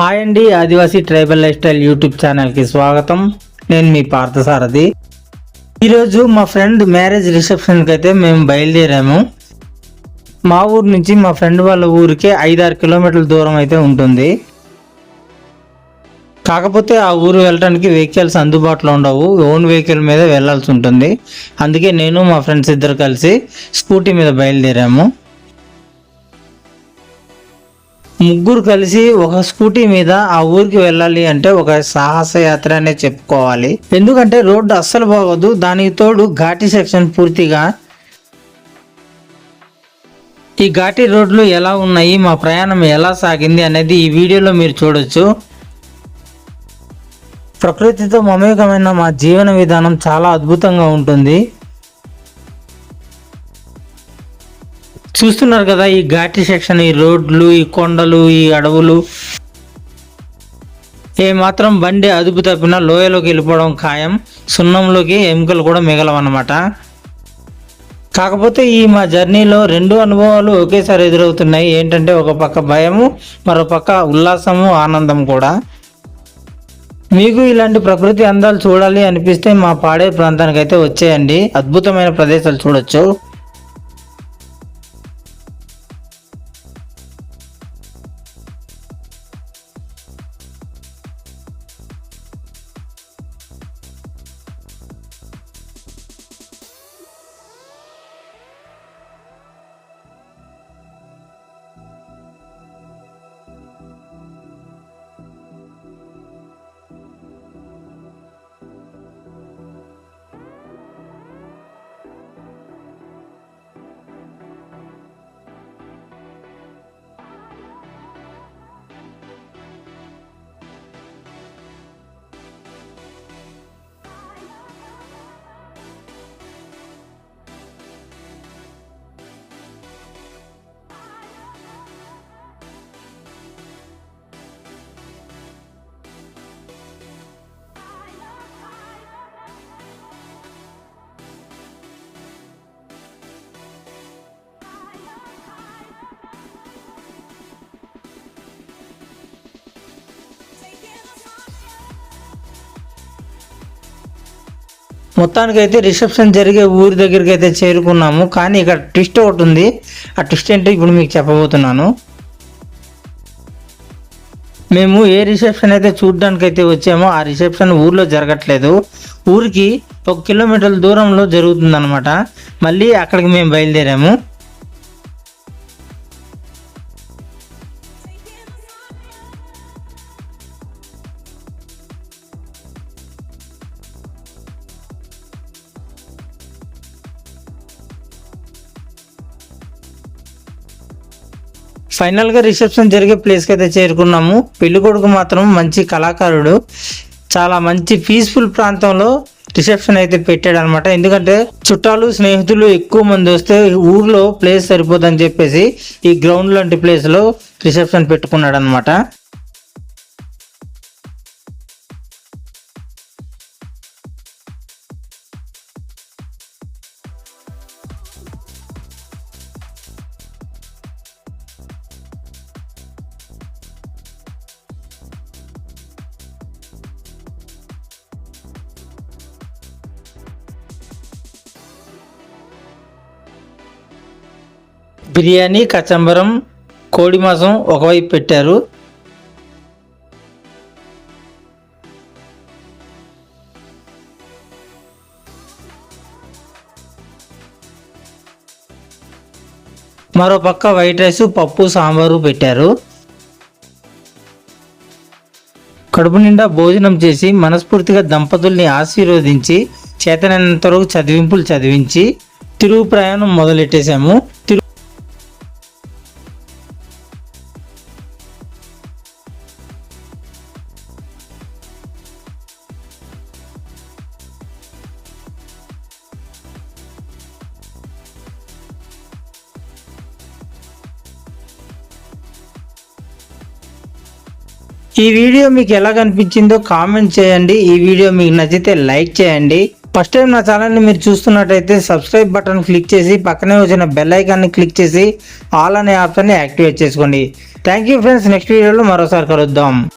Hi అండి, ఆదివాసీ tribal life style YouTube ఛానల్కి స్వాగతం. నేను మీ పార్థసారథి. ఈరోజు మా ఫ్రెండ్ మ్యారేజ్ రిసెప్షన్కి అయితే మేము బయలుదేరాము. మా ఊరు నుంచి మా ఫ్రెండ్ వాళ్ళ ఊరికి 5-6 కిలోమీటర్ల దూరం అయితే ఉంటుంది. కాకపోతే ఆ ఊరు వెళ్ళడానికి వెహికల్స్ అందుబాటులో ఉండవు, ఓన్ వెహికల్ మీద వెళ్ళాల్సి ఉంటుంది. అందుకే నేను మా ఫ్రెండ్స్ ఇద్దరు కలిసి స్కూటీ మీద బయలుదేరాము. ముగ్గురు కలిసి ఒక స్కూటీ మీద ఆ ఊరికి వెళ్ళాలి అంటే ఒక సాహస యాత్ర అనే చెప్పుకోవాలి. ఎందుకంటే రోడ్డు అస్సలు బాగోదు, దానికి తోడు ఘాటి సెక్షన్ పూర్తిగా. ఈ ఘాటి రోడ్లు ఎలా ఉన్నాయి, మా ప్రయాణం ఎలా సాగింది అనేది ఈ వీడియోలో మీరు చూడొచ్చు. ప్రకృతితో మమేకమైన మా జీవన విధానం చాలా అద్భుతంగా ఉంటుంది. చూస్తున్నారు కదా, ఈ ఘాటి సెక్షన్, ఈ రోడ్లు, ఈ కొండలు, ఈ అడవులు. ఏమాత్రం బండి అదుపు తప్పినా లోయలోకి వెళ్ళిపోవడం ఖాయం, సున్నంలోకి ఎముకలు కూడా మిగలవన్నమాట. కాకపోతే ఈ మా జర్నీలో 2 అనుభవాలు ఒకేసారి ఎదురవుతున్నాయి. ఏంటంటే ఒక పక్క భయము, మరో పక్క ఉల్లాసము, ఆనందం కూడా. మీకు ఇలాంటి ప్రకృతి అందాలు చూడాలి అనిపిస్తే మా పాడేరు ప్రాంతానికి అయితే వచ్చేయండి, అద్భుతమైన ప్రదేశాలు చూడొచ్చు. మొత్తానికైతే రిసెప్షన్ జరిగే ఊరి దగ్గరికి అయితే చేరుకున్నాము. కానీ ఇక్కడ ట్విస్ట్ ఒకటి ఉంది. ఆ ట్విస్ట్ ఏంటో ఇప్పుడు మీకు చెప్పబోతున్నాను. మేము ఏ రిసెప్షన్ అయితే చూడడానికి అయితే వచ్చామో ఆ రిసెప్షన్ ఊర్లో జరగట్లేదు, ఊరికి 1 కిలోమీటర్ల దూరంలో జరుగుతుందన్నమాట. మళ్ళీ అక్కడికి మేము బయలుదేరాము. ఫైనల్గా రిసెప్షన్ జరిగే ప్లేస్కి అయితే చేరుకున్నాము. పెళ్ళికొడుకు మాత్రం మంచి కళాకారుడు, చాలా మంచి పీస్ఫుల్ ప్రాంతంలో రిసెప్షన్ అయితే పెట్టాడు అనమాట. ఎందుకంటే చుట్టాలు, స్నేహితులు ఎక్కువ మంది వస్తే ఊర్లో ప్లేస్ సరిపోదని చెప్పేసి ఈ గ్రౌండ్ లాంటి ప్లేస్లో రిసెప్షన్ పెట్టుకున్నాడు అనమాట. బిర్యానీ, కచంబరం, కోడి మాంసం ఒకవైపు పెట్టారు. మరో పక్క వైట్ రైస్, పప్పు, సాంబారు పెట్టారు. కడుపు నిండా భోజనం చేసి మనస్ఫూర్తిగా దంపతుల్ని ఆశీర్వదించి చేతనైనంత వరకు చదివింపులు చదివించి తిరుగు ప్రయాణం మొదలెట్టేశాము. ఈ వీడియో మీకు ఎలా కనిపించిందో కామెంట్ చేయండి. ఈ వీడియో మీకు నచ్చితే లైక్ చేయండి. ఫస్ట్ టైం నా ఛానల్ని మీరు చూస్తున్నట్టయితే సబ్స్క్రైబ్ బటన్ క్లిక్ చేసి పక్కనే వచ్చిన బెల్ ఐకాన్ని క్లిక్ చేసి ఆల్ అనే ఆప్షన్ని యాక్టివేట్ చేసుకోండి. Thank you friends. నెక్స్ట్ వీడియోలో మరోసారి కలుద్దాం.